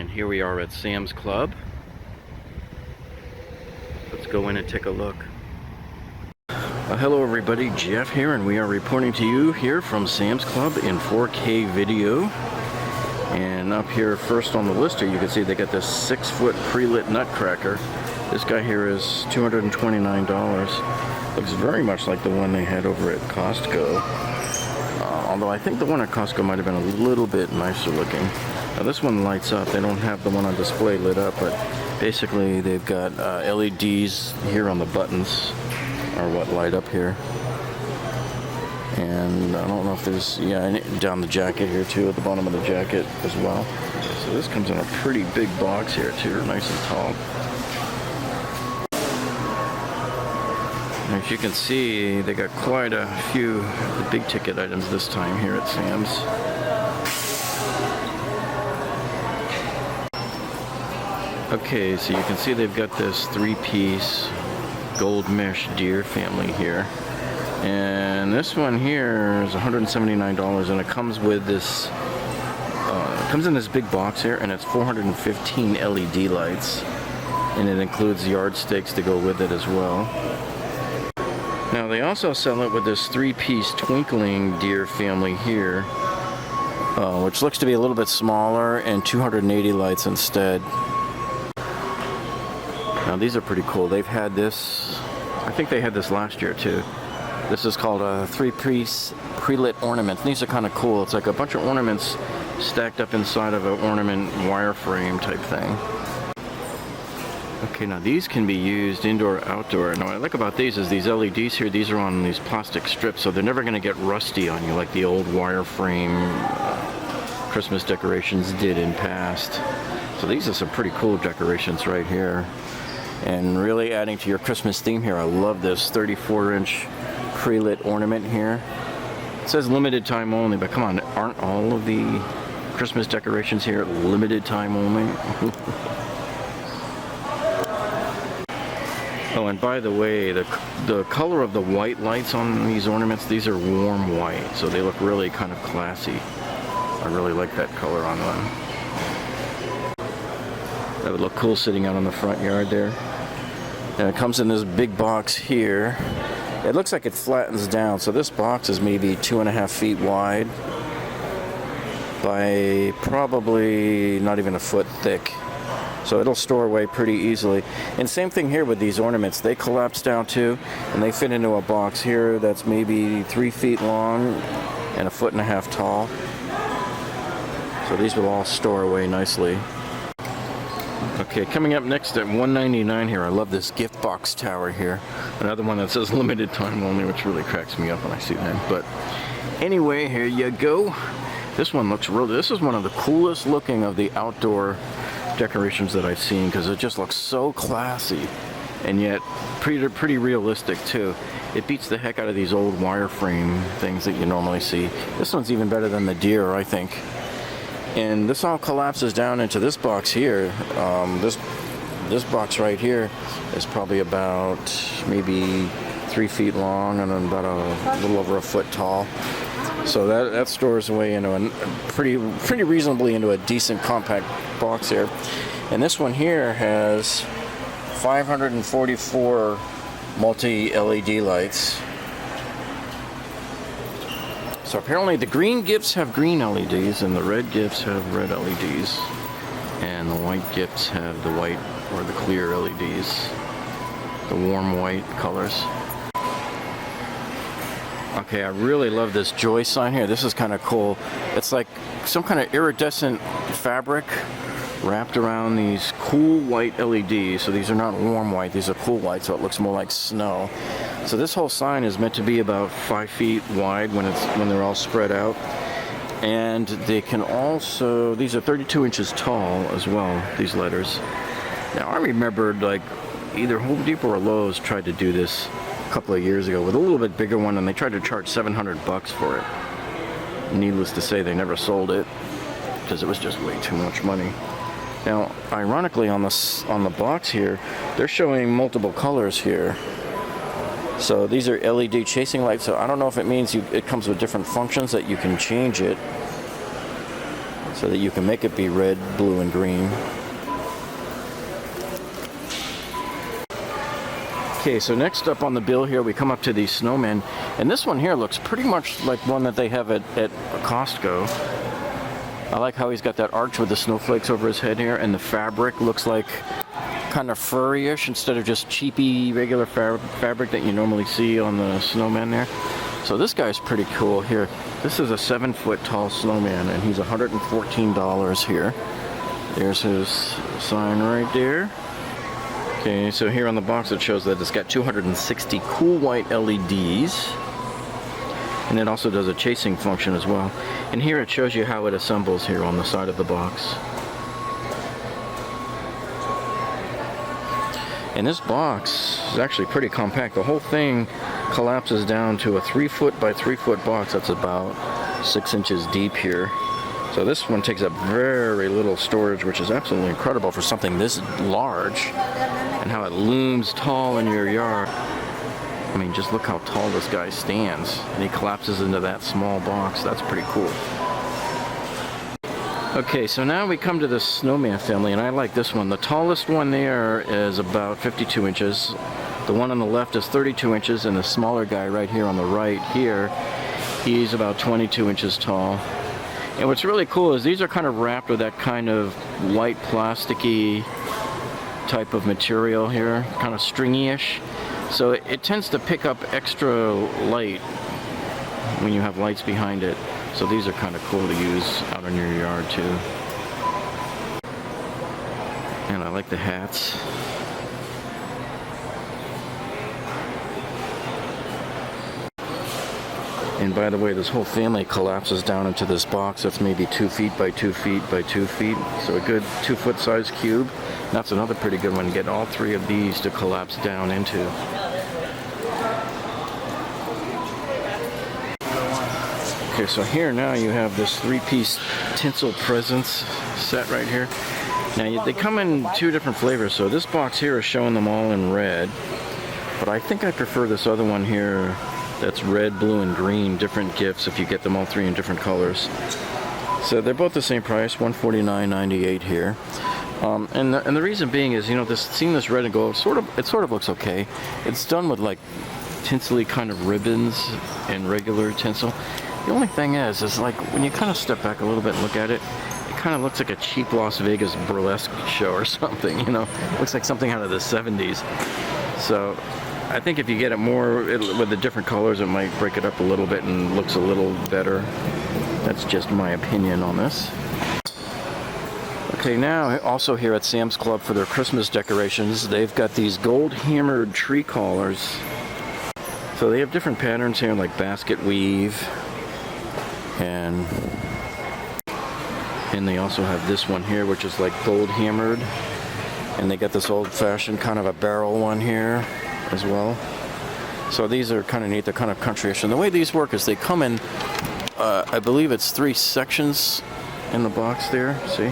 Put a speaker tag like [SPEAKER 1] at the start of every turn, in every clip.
[SPEAKER 1] And here we are at Sam's Club. Let's go in and take a look. Hello everybody, Jeff here, and we are reporting to you here from Sam's Club in 4K video. And up here first on the list here, you can see they got this 6-foot pre-lit nutcracker. This guy here is $229. Looks very much like the one they had over at Costco. Although I think the one at Costco might have been a little bit nicer looking. Now this one lights up. They don't have the one on display lit up, but basically they've got LEDs here on the buttons, or what light up here. And I don't know if there's, yeah, down the jacket here too, at the bottom of the jacket as well. So this comes in a pretty big box here too, nice and tall. As you can see, they got quite a few big ticket items this time here at Sam's. Okay, so you can see they've got this 3-piece gold mesh deer family here. And this one here is $179, and it comes with this, comes in this big box here, and it's 415 LED lights. And it includes yardsticks to go with it as well. Now they also sell it with this 3-piece twinkling deer family here, which looks to be a little bit smaller, and 280 lights instead. Now these are pretty cool. They've had this, I think they had this last year too. This is called a 3-piece pre-lit ornament. These are kind of cool. It's like a bunch of ornaments stacked up inside of an ornament wireframe type thing. Okay, now these can be used indoor, outdoor. Now what I like about these is these LEDs here, these are on these plastic strips, so they're never going to get rusty on you like the old wireframe Christmas decorations did in past. So these are some pretty cool decorations right here. And really adding to your Christmas theme here, I love this 34-inch pre-lit ornament here. It says limited time only, but come on, aren't all of the Christmas decorations here limited time only? Oh, and by the way, the color of the white lights on these ornaments, these are warm white, so they look really kind of classy. I really like that color on them. That would look cool sitting out on the front yard there. And it comes in this big box here. It looks like it flattens down, so this box is maybe 2.5 feet wide by probably not even a foot thick. So it'll store away pretty easily. And same thing here with these ornaments. They collapse down too, and they fit into a box here that's maybe 3 feet long and 1.5 feet tall. So these will all store away nicely. Okay, coming up next at $199 here, I love this gift box tower here. Another one that says limited time only, which really cracks me up when I see that. But anyway, here you go. This one looks really, this is one of the coolest looking of the outdoor decorations that I've seen, because it just looks so classy and yet pretty realistic too. It beats the heck out of these old wireframe things that you normally see. This one's even better than the deer, I think. And this all collapses down into this box here. This box right here is probably about maybe 3 feet long and about a little over a foot tall. So that stores away into a pretty reasonably into a decent compact box here. And this one here has 544 multi-LED lights. So apparently the green gifts have green LEDs and the red gifts have red LEDs. And the white gifts have the white or the clear LEDs. The warm white colors. Okay, I really love this joy sign here. This is kind of cool. It's like some kind of iridescent fabric wrapped around these cool white LEDs. So these are not warm white, these are cool white, so it looks more like snow. So this whole sign is meant to be about 5 feet wide when they're all spread out. And they can also, these are 32 inches tall as well, these letters. Now I remembered like either Home Depot or Lowe's tried to do this a couple of years ago with a little bit bigger one, and they tried to charge $700 for it. Needless to say, they never sold it because it was just way too much money. Now, ironically, on the box here, they're showing multiple colors here. So these are LED chasing lights. So I don't know if it means it comes with different functions that you can change it. so that you can make it be red, blue, and green. Okay, so next up on the bill here, we come up to these snowmen, and this one here looks pretty much like one that they have at Costco. I like how he's got that arch with the snowflakes over his head here, and the fabric looks like kind of furry-ish instead of just cheapy regular fabric that you normally see on the snowmen there. So this guy's pretty cool here. This is a 7-foot tall snowman, and he's $114 here. There's his sign right there. Okay, so here on the box it shows that it's got 260 cool white LEDs, and it also does a chasing function as well. And here it shows you how it assembles here on the side of the box. And this box is actually pretty compact. The whole thing collapses down to a 3-foot by 3-foot box that's about 6 inches deep here. So this one takes up very little storage, which is absolutely incredible for something this large, and how it looms tall in your yard. I mean, just look how tall this guy stands, and he collapses into that small box. That's pretty cool. Okay, so now we come to the snowman family, and I like this one. The tallest one there is about 52 inches. The one on the left is 32 inches, and the smaller guy right here on the right here, he's about 22 inches tall. And what's really cool is these are kind of wrapped with that kind of white plasticky type of material here, kind of stringy-ish. So it tends to pick up extra light when you have lights behind it. So these are kind of cool to use out in your yard too. And I like the hats. And by the way, this whole family collapses down into this box that's maybe 2 feet by 2 feet by 2 feet. So a good 2-foot size cube. That's another pretty good one. Get all 3 of these to collapse down into. Okay, so here now you have this 3-piece tinsel presents set right here. Now they come in 2 different flavors. So this box here is showing them all in red. But I think I prefer this other one here. That's red, blue, and green, different gifts if you get them all 3 in different colors. So they're both the same price, $149.98 here. And the reason being is, you know, seeing this red and gold, it sort of looks okay. It's done with like tinsely kind of ribbons and regular tinsel. The only thing is like when you kind of step back a little bit and look at it, it kind of looks like a cheap Las Vegas burlesque show or something, you know. It looks like something out of the 70s. So I think if you get it more with the different colors, it might break it up a little bit and looks a little better. That's just my opinion on this. Okay, now also here at Sam's Club for their Christmas decorations, they've got these gold hammered tree collars. So they have different patterns here like basket weave, and they also have this one here which is like gold hammered, and they got this old-fashioned kind of a barrel one here as well. So these are kind of neat. They're kind of country-ish. And the way these work is they come in, I believe it's 3 sections in the box there, see?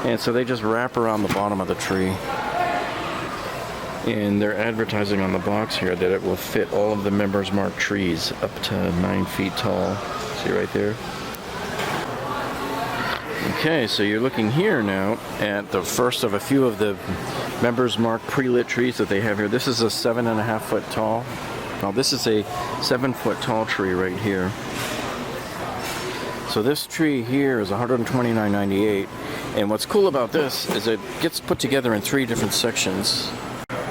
[SPEAKER 1] And so they just wrap around the bottom of the tree. And they're advertising on the box here that it will fit all of the Members Mark trees up to 9 feet tall. See right there? Okay, so you're looking here now at the first of a few of the Members Mark pre-lit trees that they have here. This is a 7.5 foot tall. Now this is a 7-foot tall tree right here. So this tree here is $129.98. And what's cool about this is it gets put together in 3 different sections.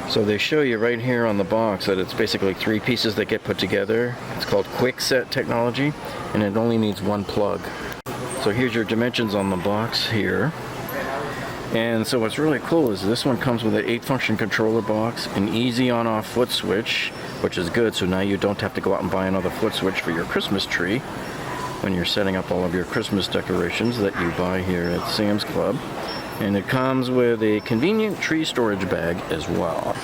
[SPEAKER 1] So they show you right here on the box that it's basically 3 pieces that get put together. It's called Quick Set technology, and it only needs 1 plug. So here's your dimensions on the box here. And so what's really cool is this one comes with an 8-function controller box, an easy on-off foot switch, which is good, so now you don't have to go out and buy another foot switch for your Christmas tree when you're setting up all of your Christmas decorations that you buy here at Sam's Club. And it comes with a convenient tree storage bag as well.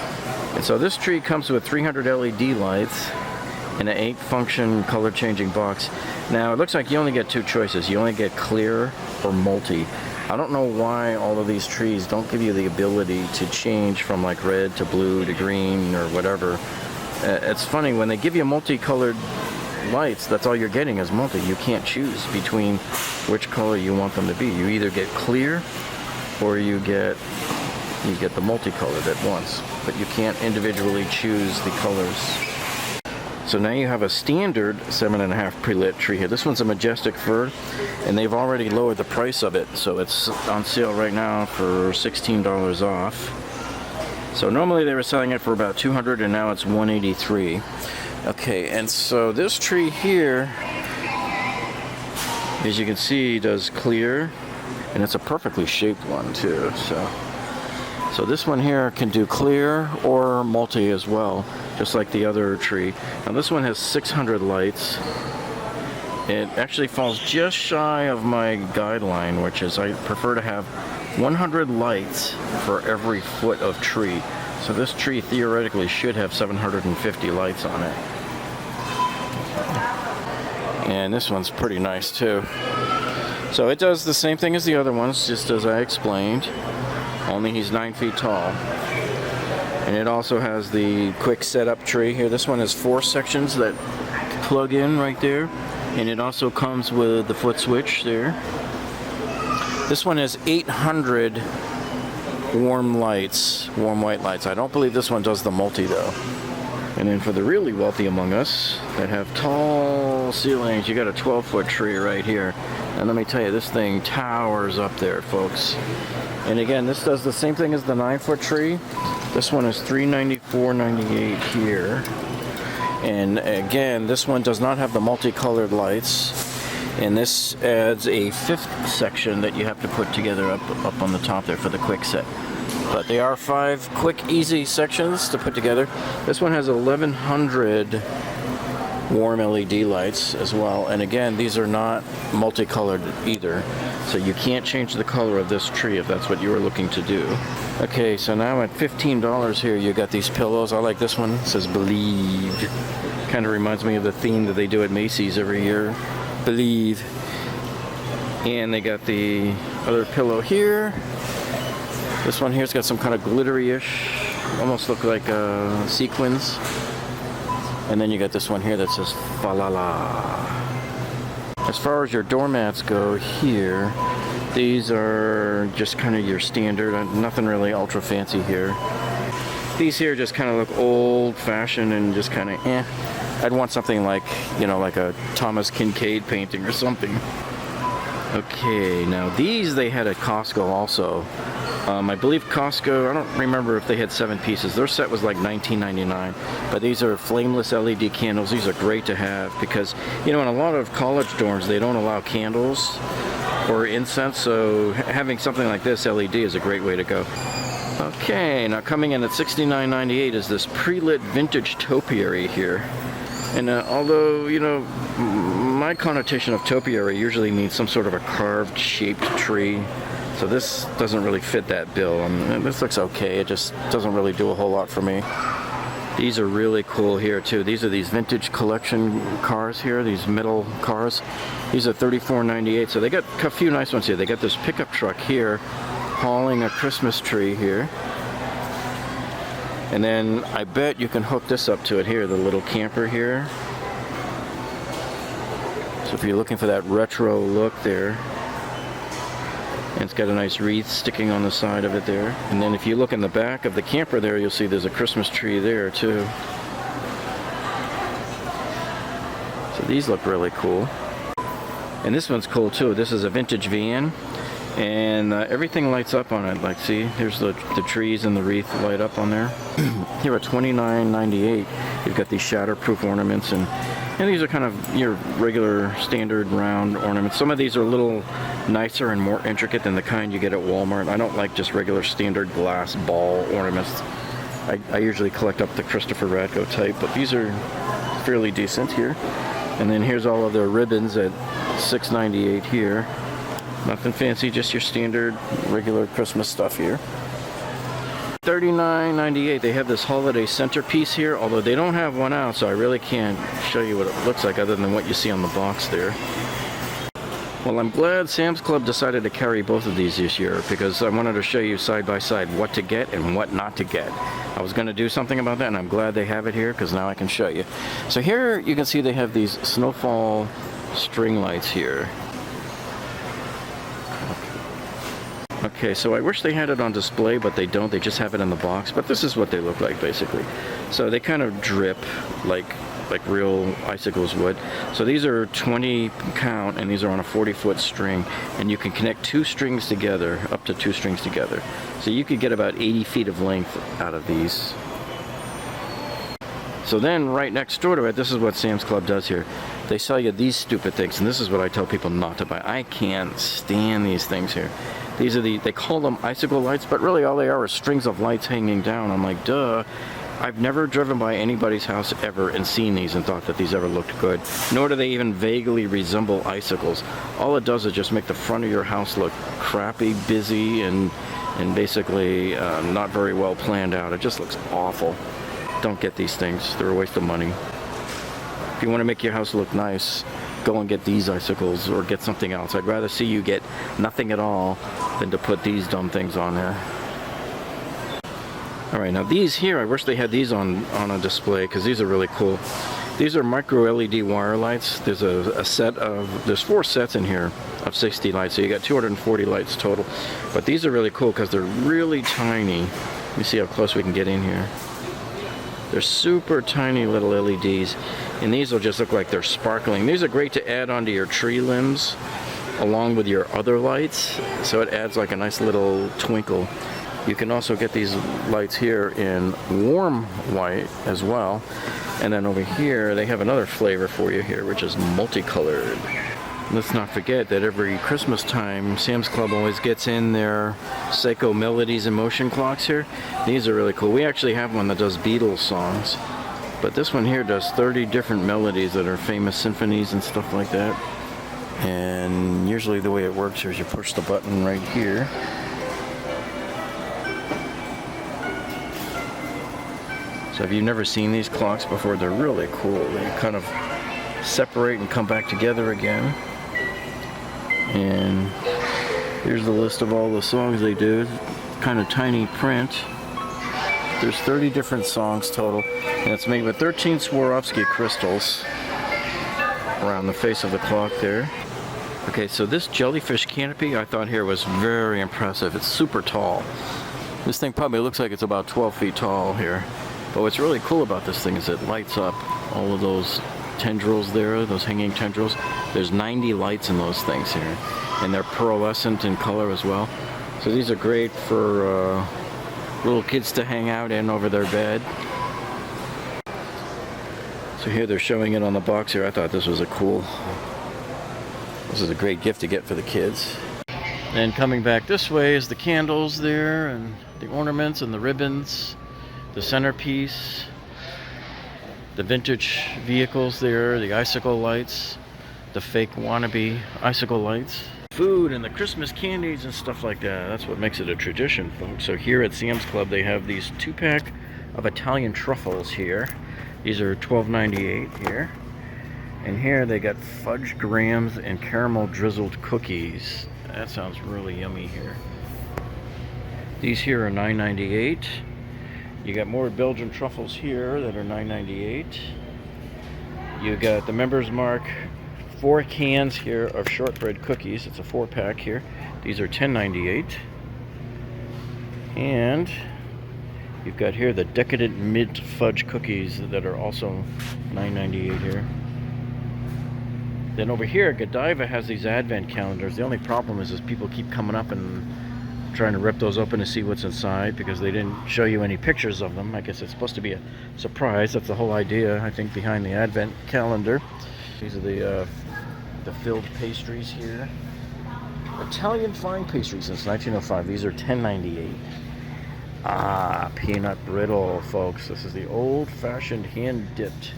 [SPEAKER 1] And so this tree comes with 300 LED lights and an 8-function color changing box. Now it looks like you only get 2 choices. You only get clear or multi. I don't know why all of these trees don't give you the ability to change from like red to blue to green or whatever. It's funny, when they give you multicolored lights, that's all you're getting is multi. You can't choose between which color you want them to be. You either get clear or you get the multicolored at once, but you can't individually choose the colors. So now you have a standard 7.5 pre-lit tree here. This one's a majestic fir, and they've already lowered the price of it, so it's on sale right now for $16 off. So normally they were selling it for about $200, and now it's $183. Okay, and so this tree here, as you can see, does clear, and it's a perfectly shaped one too. So this one here can do clear or multi as well, just like the other tree. Now this one has 600 lights. It actually falls just shy of my guideline, which is I prefer to have 100 lights for every foot of tree. So this tree theoretically should have 750 lights on it. And this one's pretty nice too. So it does the same thing as the other ones, just as I explained, only he's 9 feet tall. And it also has the quick setup tree here. This one has 4 sections that plug in right there. And it also comes with the foot switch there. This one has 800 warm lights, warm white lights. I don't believe this one does the multi though. And then for the really wealthy among us that have tall ceilings, you got a 12-foot tree right here. And let me tell you, this thing towers up there, folks. And again, this does the same thing as the 9-foot tree. This one is $394.98 here. And again, this one does not have the multicolored lights. And this adds a 5th section that you have to put together up on the top there for the quick set. But they are 5 quick, easy sections to put together. This one has 1,100 warm LED lights as well. And again, these are not multicolored either. So you can't change the color of this tree if that's what you were looking to do. Okay, so now at $15 here, you got these pillows. I like this one. It says Believe. Kind of reminds me of the theme that they do at Macy's every year. Believe. And they got the other pillow here. This one here's got some kind of glittery-ish, almost look like sequins. And then you got this one here that says Fa La La. As far as your doormats go here, these are just kind of your standard, nothing really ultra fancy here. These here just kind of look old-fashioned and just kind of eh. I'd want something like, you know, like a Thomas Kincaid painting or something. Okay, now these they had at Costco also. I believe Costco, I don't remember if they had 7 pieces. Their set was like $19.99. But these are flameless LED candles. These are great to have because, you know, in a lot of college dorms, they don't allow candles or incense. So having something like this LED is a great way to go. Okay, now coming in at $69.98 is this pre-lit vintage topiary here. And although, you know, my connotation of topiary usually means some sort of a carved shaped tree. So this doesn't really fit that bill. This looks okay, it just doesn't really do a whole lot for me. These are really cool here too. These are these vintage collection cars here, these metal cars. These are $34.98, so they got a few nice ones here. They got this pickup truck here, hauling a Christmas tree here. And then I bet you can hook this up to it here, the little camper here. So if you're looking for that retro look there, and it's got a nice wreath sticking on the side of it there. And then if you look in the back of the camper there, you'll see there's a Christmas tree there too. So these look really cool. And this one's cool too. This is a vintage van. And everything lights up on it. Like, see, here's the trees and the wreath light up on there. Here at $29.98, you've got these shatterproof ornaments, and these are kind of your regular standard round ornaments. Some of these are a little nicer and more intricate than the kind you get at Walmart. I don't like just regular standard glass ball ornaments. I usually collect up the Christopher Radko type, but these are fairly decent here. And then here's all of their ribbons at $6.98 here. Nothing fancy, just your standard regular Christmas stuff here. $39.98. They have this holiday centerpiece here, although they don't have one out, so I really can't show you what it looks like other than what you see on the box there. Well, I'm glad Sam's Club decided to carry both of these this year because I wanted to show you side by side what to get and what not to get. I was going to do something about that, and I'm glad they have it here because now I can show you. So here you can see they have these snowfall string lights here. Okay, so I wish they had it on display, but they don't. They just have it in the box. But this is what they look like, basically. So they kind of drip like real icicles would. So these are 20 count, and these are on a 40-foot string, and you can connect 2 strings together, up to 2 strings together. So you could get about 80 feet of length out of these. So then right next door to it, this is what Sam's Club does here. They sell you these stupid things, and this is what I tell people not to buy. I can't stand these things here. These are they call them icicle lights, but really all they are is strings of lights hanging down. I'm like, duh. I've never driven by anybody's house ever and seen these and thought that these ever looked good, nor do they even vaguely resemble icicles. All it does is just make the front of your house look crappy, busy, and basically not very well planned out. It just looks awful. Don't get these things. They're a waste of money. If you want to make your house look nice, go and get these icicles or get something else. I'd rather see you get nothing at all than to put these dumb things on there. Alright, now these here, I wish they had these on a display because these are really cool. These are micro LED wire lights. There's there's 4 sets in here of 60 lights, so you got 240 lights total. But these are really cool because they're really tiny. Let me see how close we can get in here. They're super tiny little LEDs, and these will just look like they're sparkling. These are great to add onto your tree limbs along with your other lights, so it adds like a nice little twinkle. You can also get these lights here in warm white as well. And then over here, they have another flavor for you here, which is multicolored. Let's not forget that every Christmas time, Sam's Club always gets in their Seiko Melodies and Motion clocks here. These are really cool. We actually have one that does Beatles songs. But this one here does 30 different melodies that are famous symphonies and stuff like that. And usually the way it works here is you push the button right here. So if you've never seen these clocks before, they're really cool. They kind of separate and come back together again. And here's the list of all the songs they do. Kind of tiny print. There's 30 different songs total, and it's made with 13 Swarovski crystals around the face of the clock there. Okay, so this jellyfish canopy I thought here was very impressive. It's super tall. This thing probably looks like it's about 12 feet tall here. But what's really cool about this thing is it lights up all of those tendrils there, those hanging tendrils. There's 90 lights in those things here, and they're pearlescent in color as well. So these are great for little kids to hang out in over their bed. So here they're showing it on the box here. I thought this was this is a great gift to get for the kids. And coming back this way is the candles there, and the ornaments and the ribbons. The centerpiece, the vintage vehicles there, the icicle lights, the fake wannabe icicle lights, food and the Christmas candies and stuff like that. That's what makes it a tradition, folks. So here at Sam's Club, they have these 2-pack of Italian truffles here. These are $12.98 here. And here they got fudge grahams and caramel drizzled cookies. That sounds really yummy here. These here are $9.98. You got more Belgian truffles here that are $9.98. You got the Members Mark 4 cans here of shortbread cookies. It's a 4-pack here. These are $10.98. And you've got here the Decadent Mint Fudge cookies that are also $9.98 here. Then over here, Godiva has these advent calendars. The only problem is people keep coming up and trying to rip those open to see what's inside because they didn't show you any pictures of them. I guess it's supposed to be a surprise. That's the whole idea, I think, behind the advent calendar. These are the filled pastries here. Italian fine pastry since 1905. These are $10.98. Ah, peanut brittle, folks. This is the old-fashioned hand-dipped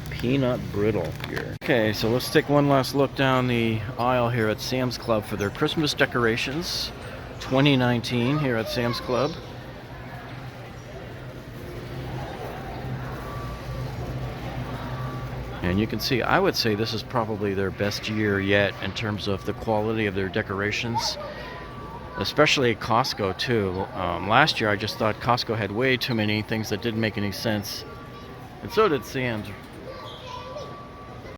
[SPEAKER 1] peanut brittle here. Okay, so let's take one last look down the aisle here at Sam's Club for their Christmas decorations. 2019 here at Sam's Club. And And you can see, I would say this is probably their best year yet in terms of the quality of their decorations, especially at Costco too. Last year I just thought Costco had way too many things that didn't make any sense, and so did Sam's.